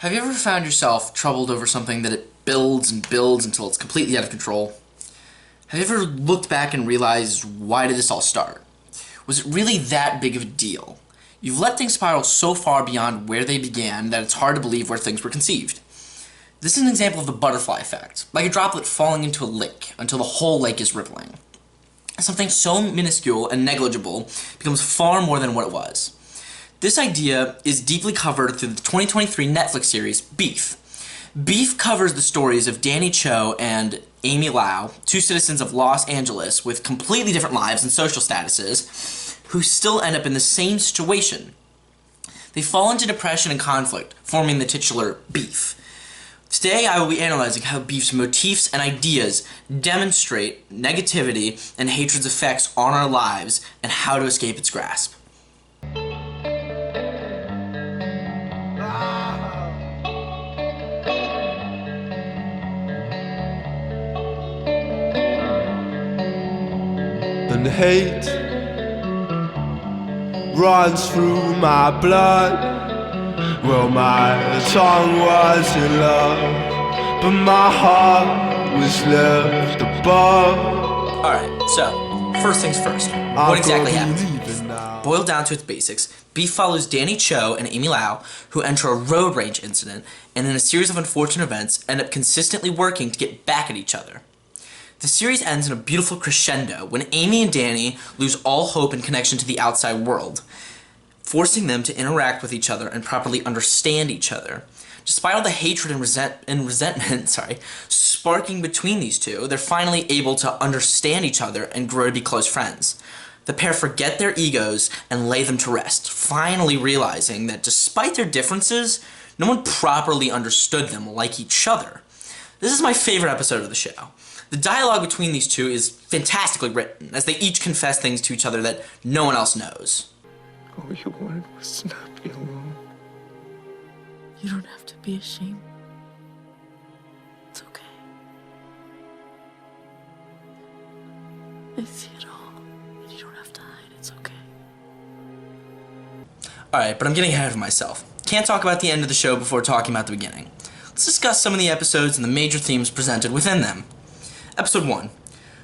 Have you ever found yourself troubled over something that it builds and builds until it's completely out of control? Have you ever looked back and realized, why did this all start? Was it really that big of a deal? You've let things spiral so far beyond where they began that it's hard to believe where things were conceived. This is an example of the butterfly effect, like a droplet falling into a lake until the whole lake is rippling. Something so minuscule and negligible becomes far more than what it was. This idea is deeply covered through the 2023 Netflix series Beef. Beef covers the stories of Danny Cho and Amy Lau, two citizens of Los Angeles with completely different lives and social statuses, who still end up in the same situation. They fall into depression and conflict, forming the titular Beef. Today I will be analyzing how Beef's motifs and ideas demonstrate negativity and hatred's effects on our lives and how to escape its grasp. And hate runs through my blood. Well, my tongue was in love, but my heart was left above. Alright, so, first things first. What exactly happened? Boiled down to its basics, Beef follows Danny Cho and Amy Lau, who enter a road rage incident, and in a series of unfortunate events, end up consistently working to get back at each other. The series ends in a beautiful crescendo when Amy and Danny lose all hope and connection to the outside world, forcing them to interact with each other and properly understand each other. Despite all the hatred and resentment sparking between these two, they're finally able to understand each other and grow to be close friends. The pair forget their egos and lay them to rest, finally realizing that despite their differences, no one properly understood them like each other. This is my favorite episode of the show. The dialogue between these two is fantastically written, as they each confess things to each other that no one else knows. All you wanted was to not be alone. You don't have to be ashamed. It's okay. I see it all, and you don't have to hide. It's okay. Alright, but I'm getting ahead of myself. Can't talk about the end of the show before talking about the beginning. Let's discuss some of the episodes and the major themes presented within them. Episode 1.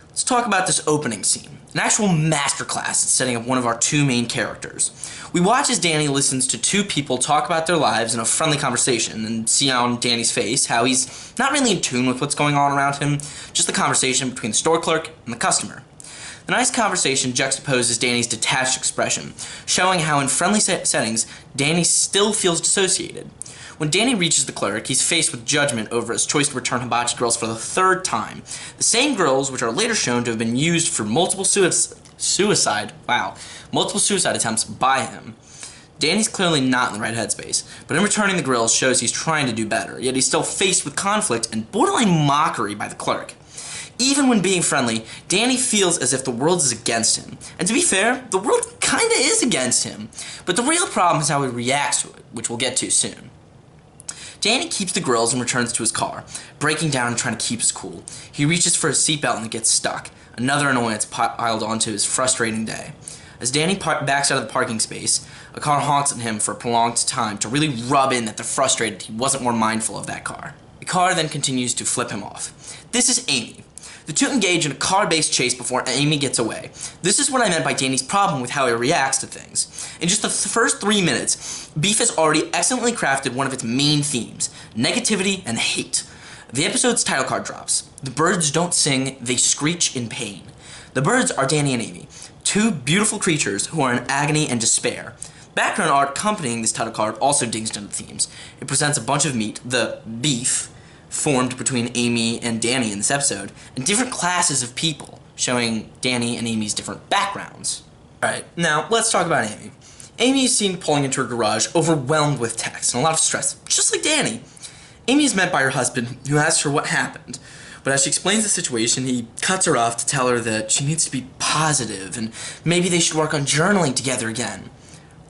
Let's talk about this opening scene. An actual masterclass in setting up one of our two main characters. We watch as Danny listens to two people talk about their lives in a friendly conversation and see on Danny's face how he's not really in tune with what's going on around him, just the conversation between the store clerk and the customer. The nice conversation juxtaposes Danny's detached expression, showing how in friendly settings, Danny still feels dissociated. When Danny reaches the clerk, he's faced with judgment over his choice to return hibachi girls for the third time. The same girls which are later shown to have been used for multiple suicide attempts by him. Danny's clearly not in the right headspace, but in returning the girls shows he's trying to do better, yet he's still faced with conflict and borderline mockery by the clerk. Even when being friendly, Danny feels as if the world is against him. And to be fair, the world kinda is against him. But the real problem is how he reacts to it, which we'll get to soon. Danny keeps the girls and returns to his car, breaking down and trying to keep his cool. He reaches for his seatbelt and it gets stuck, another annoyance piled onto his frustrating day. As Danny backs out of the parking space, a car honks at him for a prolonged time to really rub in that they're frustrated he wasn't more mindful of that car. The car then continues to flip him off. This is Amy. The two engage in a car-based chase before Amy gets away. This is what I meant by Danny's problem with how he reacts to things. In just the first 3 minutes, Beef has already excellently crafted one of its main themes, negativity and hate. The episode's title card drops. The birds don't sing, they screech in pain. The birds are Danny and Amy, two beautiful creatures who are in agony and despair. Background art accompanying this title card also digs into the themes. It presents a bunch of meat, the beef, formed between Amy and Danny in this episode, and different classes of people, showing Danny and Amy's different backgrounds. Alright, now let's talk about Amy. Amy is seen pulling into her garage, overwhelmed with texts and a lot of stress, just like Danny. Amy is met by her husband, who asks her what happened, but as she explains the situation, he cuts her off to tell her that she needs to be positive, and maybe they should work on journaling together again.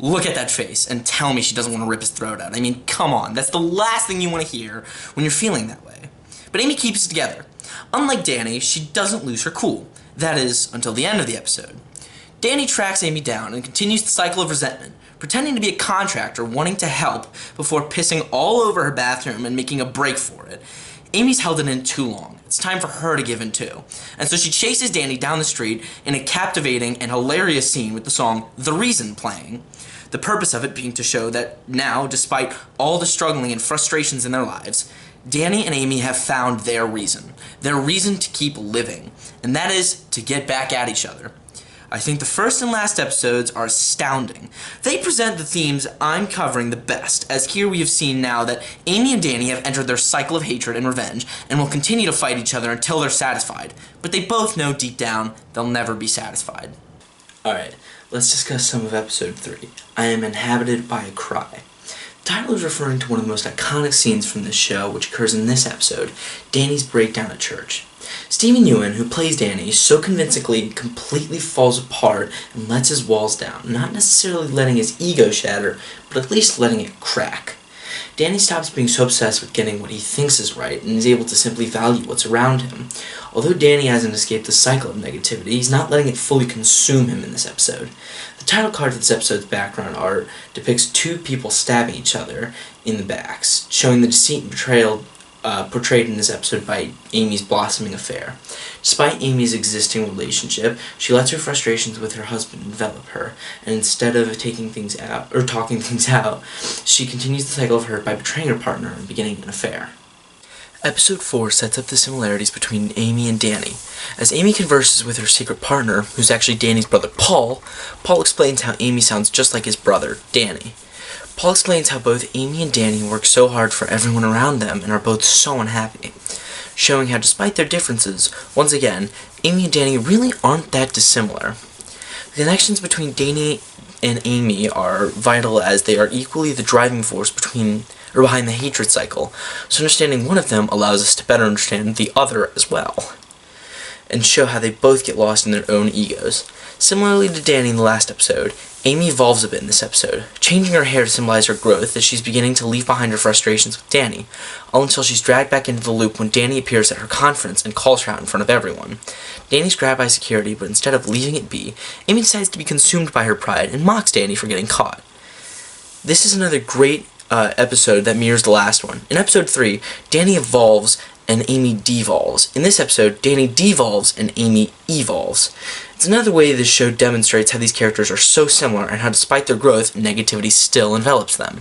Look at that face and tell me she doesn't want to rip his throat out. I mean, come on, that's the last thing you want to hear when you're feeling that way. But Amy keeps it together. Unlike Danny, she doesn't lose her cool. That is, until the end of the episode. Danny tracks Amy down and continues the cycle of resentment, pretending to be a contractor wanting to help before pissing all over her bathroom and making a break for it. Amy's held it in too long. It's time for her to give in too. And so she chases Danny down the street in a captivating and hilarious scene with the song The Reason playing. The purpose of it being to show that now, despite all the struggling and frustrations in their lives, Danny and Amy have found their reason to keep living, and that is to get back at each other. I think the first and last episodes are astounding. They present the themes I'm covering the best, as here we have seen now that Amy and Danny have entered their cycle of hatred and revenge, and will continue to fight each other until they're satisfied, but they both know deep down they'll never be satisfied. Alright, let's discuss some of episode 3, I Am Inhabited by a Cry. The title is referring to one of the most iconic scenes from this show, which occurs in this episode, Danny's breakdown at church. Stephen Ewan, who plays Danny, so convincingly completely falls apart and lets his walls down, not necessarily letting his ego shatter, but at least letting it crack. Danny stops being so obsessed with getting what he thinks is right and is able to simply value what's around him. Although Danny hasn't escaped the cycle of negativity, he's not letting it fully consume him in this episode. The title card for this episode's background art depicts two people stabbing each other in the backs, showing the deceit and betrayal portrayed in this episode by Amy's blossoming affair. Despite Amy's existing relationship, she lets her frustrations with her husband envelop her, and instead of talking things out, she continues the cycle of hurt by betraying her partner and beginning an affair. Episode 4 sets up the similarities between Amy and Danny. As Amy converses with her secret partner, who's actually Danny's brother Paul, Paul explains how Amy sounds just like his brother, Danny. Paul explains how both Amy and Danny work so hard for everyone around them and are both so unhappy, showing how despite their differences, once again, Amy and Danny really aren't that dissimilar. The connections between Danny and Amy are vital as they are equally the driving force behind the hatred cycle, so understanding one of them allows us to better understand the other as well, and show how they both get lost in their own egos. Similarly to Danny in the last episode, Amy evolves a bit in this episode, changing her hair to symbolize her growth as she's beginning to leave behind her frustrations with Danny, all until she's dragged back into the loop when Danny appears at her conference and calls her out in front of everyone. Danny's grabbed by security, but instead of leaving it be, Amy decides to be consumed by her pride and mocks Danny for getting caught. This is another great episode that mirrors the last one. In episode 3, Danny evolves and Amy devolves. In this episode, Danny devolves and Amy evolves. It's another way this show demonstrates how these characters are so similar and how despite their growth, negativity still envelops them.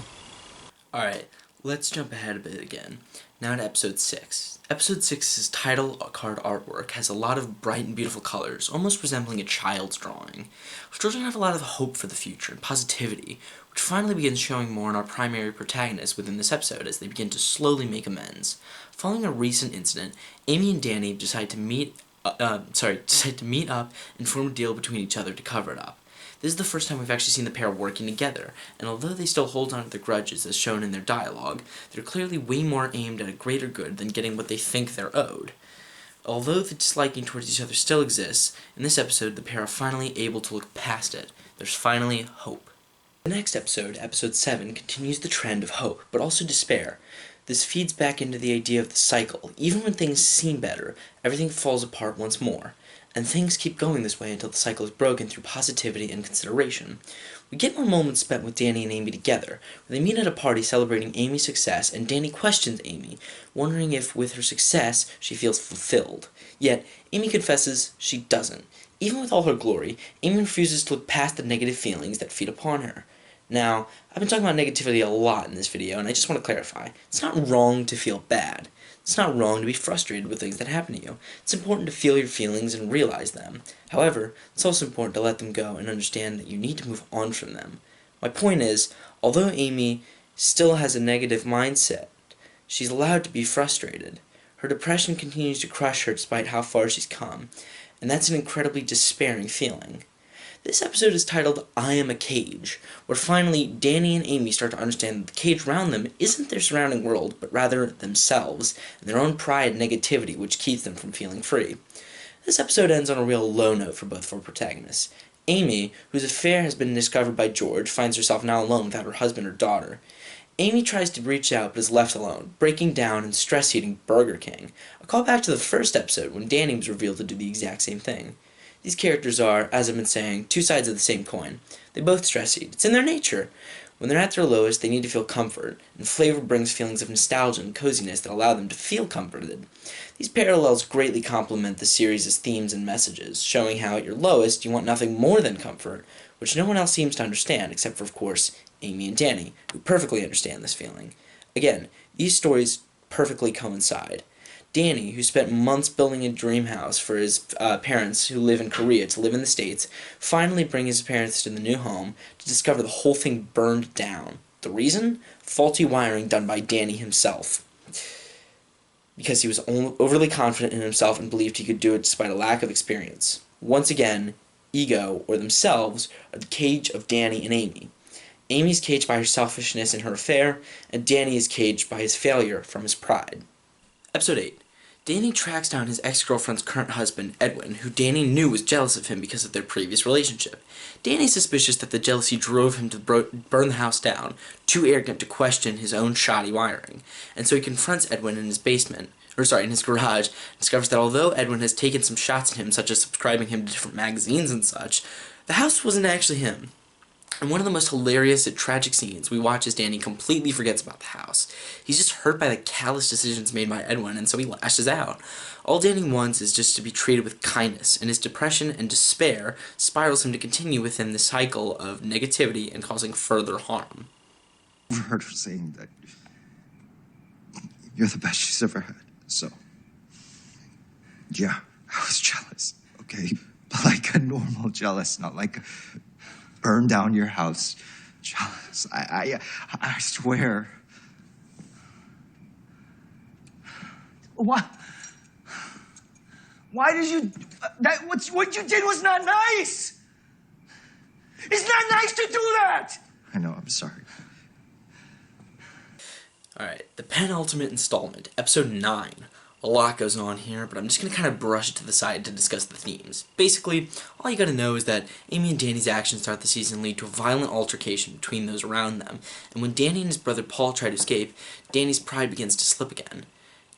Alright, let's jump ahead a bit again. Now to episode 6. Episode 6's title card artwork has a lot of bright and beautiful colors, almost resembling a child's drawing. Children have a lot of hope for the future and positivity, which finally begins showing more in our primary protagonists within this episode as they begin to slowly make amends. Following a recent incident, Amy and Danny decide to meet up and form a deal between each other to cover it up. This is the first time we've actually seen the pair working together, and although they still hold on to their grudges as shown in their dialogue, they're clearly way more aimed at a greater good than getting what they think they're owed. Although the disliking towards each other still exists, in this episode the pair are finally able to look past it. There's finally hope. The next episode, episode 7, continues the trend of hope, but also despair. This feeds back into the idea of the cycle. Even when things seem better, everything falls apart once more. And things keep going this way until the cycle is broken through positivity and consideration. We get more moments spent with Danny and Amy together, where they meet at a party celebrating Amy's success, and Danny questions Amy, wondering if with her success she feels fulfilled. Yet, Amy confesses she doesn't. Even with all her glory, Amy refuses to look past the negative feelings that feed upon her. Now, I've been talking about negativity a lot in this video, and I just want to clarify. It's not wrong to feel bad. It's not wrong to be frustrated with things that happen to you. It's important to feel your feelings and realize them. However, it's also important to let them go and understand that you need to move on from them. My point is, although Amy still has a negative mindset, she's allowed to be frustrated. Her depression continues to crush her despite how far she's come, and that's an incredibly despairing feeling. This episode is titled I Am a Cage, where finally Danny and Amy start to understand that the cage around them isn't their surrounding world, but rather themselves, and their own pride and negativity which keeps them from feeling free. This episode ends on a real low note for both of our protagonists. Amy, whose affair has been discovered by George, finds herself now alone without her husband or daughter. Amy tries to reach out but is left alone, breaking down and stress-eating Burger King, a callback to the first episode when Danny was revealed to do the exact same thing. These characters are, as I've been saying, two sides of the same coin. They both stress eat. It's in their nature. When they're at their lowest, they need to feel comfort, and Flavor brings feelings of nostalgia and coziness that allow them to feel comforted. These parallels greatly complement the series' themes and messages, showing how at your lowest you want nothing more than comfort, which no one else seems to understand, except for, of course, Amy and Danny, who perfectly understand this feeling. Again, these stories perfectly coincide. Danny, who spent months building a dream house for his parents who live in Korea to live in the States, finally brings his parents to the new home to discover the whole thing burned down. The reason? Faulty wiring done by Danny himself. Because he was overly confident in himself and believed he could do it despite a lack of experience. Once again, ego, or themselves, are the cage of Danny and Amy. Amy's caged by her selfishness in her affair, and Danny is caged by his failure from his pride. Episode 8. Danny tracks down his ex-girlfriend's current husband, Edwin, who Danny knew was jealous of him because of their previous relationship. Danny's suspicious that the jealousy drove him to burn the house down, too arrogant to question his own shoddy wiring, and so he confronts Edwin in his in his garage, and discovers that although Edwin has taken some shots at him, such as subscribing him to different magazines and such, the house wasn't actually him. In one of the most hilarious and tragic scenes, we watch as Danny completely forgets about the house. He's just hurt by the callous decisions made by Edwin, and so he lashes out. All Danny wants is just to be treated with kindness, and his depression and despair spirals him to continue within the cycle of negativity and causing further harm. I've heard her saying that you're the best she's ever had, so... yeah, I was jealous, okay? But like a normal jealous, not like... burn down your house. Jealous. I swear. What? Why did you... what you did was not nice! It's not nice to do that! I know, I'm sorry. Alright, the penultimate installment, episode 9. A lot goes on here, but I'm just going to kind of brush it to the side to discuss the themes. Basically, all you gotta know is that Amy and Danny's actions throughout the season lead to a violent altercation between those around them, and when Danny and his brother Paul try to escape, Danny's pride begins to slip again.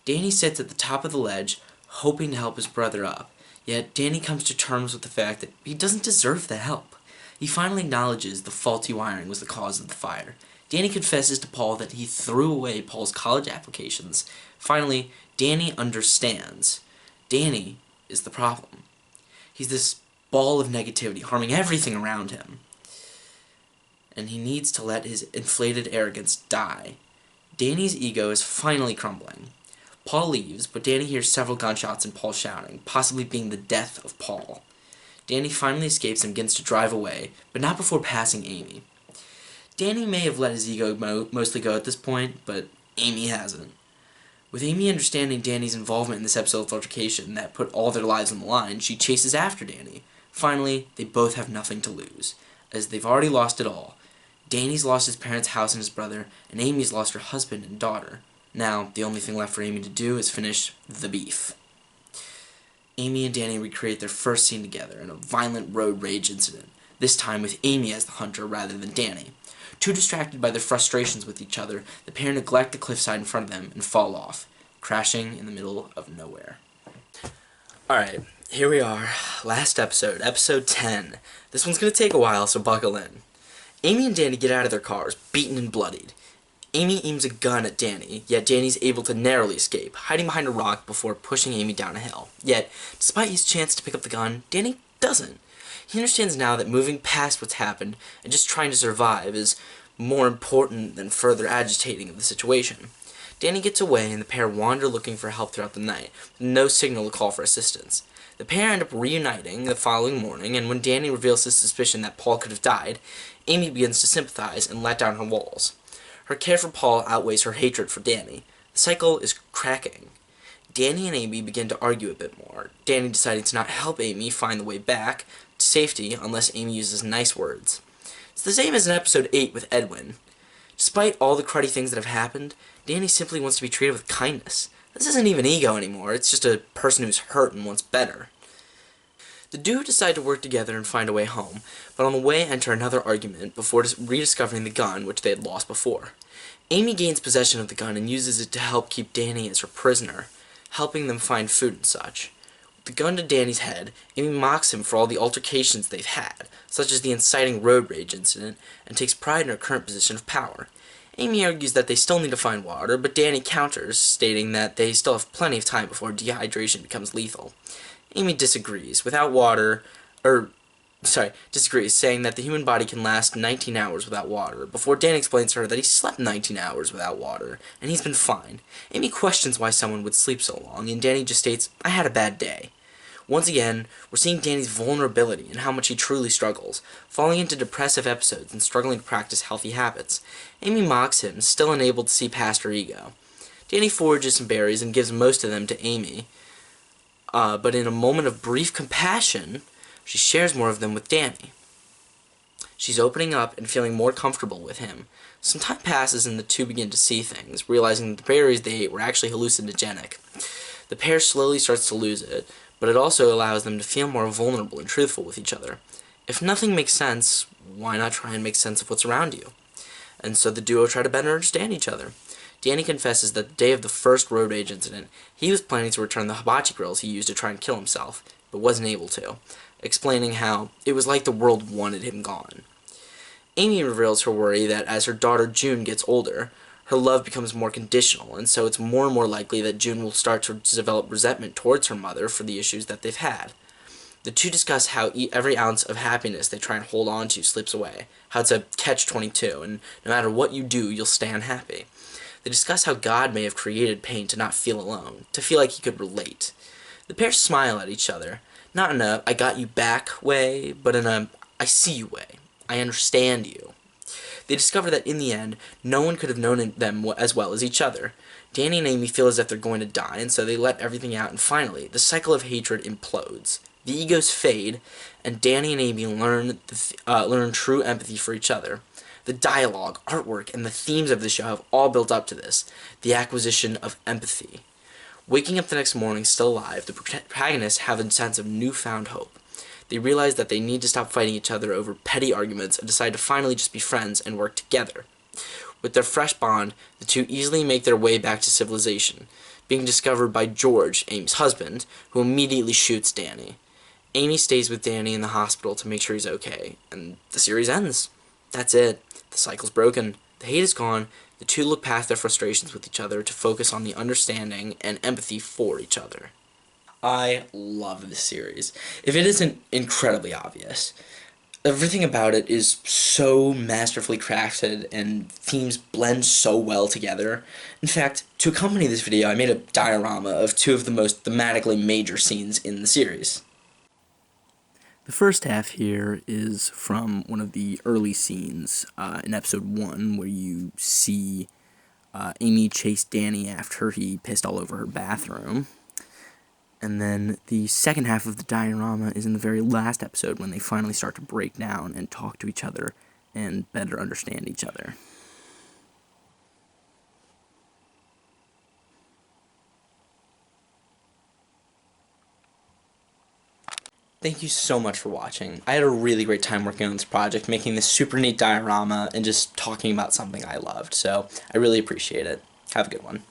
Danny sits at the top of the ledge, hoping to help his brother up, yet Danny comes to terms with the fact that he doesn't deserve the help. He finally acknowledges the faulty wiring was the cause of the fire. Danny confesses to Paul that he threw away Paul's college applications. Finally, Danny understands. Danny is the problem. He's this ball of negativity, harming everything around him. And he needs to let his inflated arrogance die. Danny's ego is finally crumbling. Paul leaves, but Danny hears several gunshots and Paul shouting, possibly being the death of Paul. Danny finally escapes and begins to drive away, but not before passing Amy. Danny may have let his ego mostly go at this point, but Amy hasn't. With Amy understanding Danny's involvement in this episode of altercation that put all their lives on the line, she chases after Danny. Finally, they both have nothing to lose, as they've already lost it all. Danny's lost his parents' house and his brother, and Amy's lost her husband and daughter. Now, the only thing left for Amy to do is finish the beef. Amy and Danny recreate their first scene together in a violent road rage incident, this time with Amy as the hunter rather than Danny. Too distracted by their frustrations with each other, the pair neglect the cliffside in front of them and fall off, crashing in the middle of nowhere. Alright, here we are. Last episode, episode 10. This one's gonna take a while, so buckle in. Amy and Danny get out of their cars, beaten and bloodied. Amy aims a gun at Danny, yet Danny's able to narrowly escape, hiding behind a rock before pushing Amy down a hill. Yet, despite his chance to pick up the gun, Danny doesn't. He understands now that moving past what's happened and just trying to survive is more important than further agitating of the situation. Danny gets away and the pair wander looking for help throughout the night, with no signal to call for assistance. The pair end up reuniting the following morning, and when Danny reveals his suspicion that Paul could have died, Amy begins to sympathize and let down her walls. Her care for Paul outweighs her hatred for Danny. The cycle is cracking. Danny and Amy begin to argue a bit more, Danny deciding to not help Amy find the way back to safety unless Amy uses nice words. It's the same as in episode 8 with Edwin. Despite all the cruddy things that have happened, Danny simply wants to be treated with kindness. This isn't even ego anymore, it's just a person who's hurt and wants better. The duo decide to work together and find a way home, but on the way enter another argument before rediscovering the gun which they had lost before. Amy gains possession of the gun and uses it to help keep Danny as her prisoner, helping them find food and such. the gun to Danny's head, Amy mocks him for all the altercations they've had, such as the inciting road rage incident, and takes pride in her current position of power. Amy argues that they still need to find water, but Danny counters, stating that they still have plenty of time before dehydration becomes lethal. Amy disagrees, disagrees, saying that the human body can last 19 hours without water, before Dan explains to her that he slept 19 hours without water, and he's been fine. Amy questions why someone would sleep so long, and Danny just states, "I had a bad day." Once again, we're seeing Danny's vulnerability and how much he truly struggles, falling into depressive episodes and struggling to practice healthy habits. Amy mocks him, still unable to see past her ego. Danny forages some berries and gives most of them to Amy, but in a moment of brief compassion, she shares more of them with Danny. She's opening up and feeling more comfortable with him. Some time passes and the two begin to see things, realizing that the berries they ate were actually hallucinogenic. The pair slowly starts to lose it, but it also allows them to feel more vulnerable and truthful with each other. If nothing makes sense, why not try and make sense of what's around you? And so the duo try to better understand each other. Danny confesses that the day of the first road rage incident, he was planning to return the hibachi grills he used to try and kill himself, but wasn't able to, explaining how it was like the world wanted him gone. Amy reveals her worry that as her daughter June gets older, her love becomes more conditional, and so it's more and more likely that June will start to develop resentment towards her mother for the issues that they've had. The two discuss how every ounce of happiness they try and hold on to slips away, how it's a catch-22, and no matter what you do, you'll stay unhappy. They discuss how God may have created pain to not feel alone, to feel like he could relate. The pair smile at each other, not in a "I got you back" way, but in a "I see you" way. I understand you. They discover that in the end, no one could have known them as well as each other. Danny and Amy feel as if they're going to die, and so they let everything out, and finally, the cycle of hatred implodes. The egos fade, and Danny and Amy learn true empathy for each other. The dialogue, artwork, and the themes of the show have all built up to this, the acquisition of empathy. Waking up the next morning still alive, the protagonists have a sense of newfound hope. They realize that they need to stop fighting each other over petty arguments and decide to finally just be friends and work together. With their fresh bond, the two easily make their way back to civilization, being discovered by George, Amy's husband, who immediately shoots Danny. Amy stays with Danny in the hospital to make sure he's okay, and the series ends. That's it. The cycle's broken. The hate is gone. The two look past their frustrations with each other to focus on the understanding and empathy for each other. I love this series. If it isn't incredibly obvious, everything about it is so masterfully crafted and themes blend so well together. In fact, to accompany this video, I made a diorama of two of the most thematically major scenes in the series. The first half here is from one of the early scenes in episode 1, where you see Amy chase Danny after he pissed all over her bathroom. And then the second half of the diorama is in the very last episode, when they finally start to break down and talk to each other and better understand each other. Thank you so much for watching. I had a really great time working on this project, making this super neat diorama and just talking about something I loved, so I really appreciate it. Have a good one.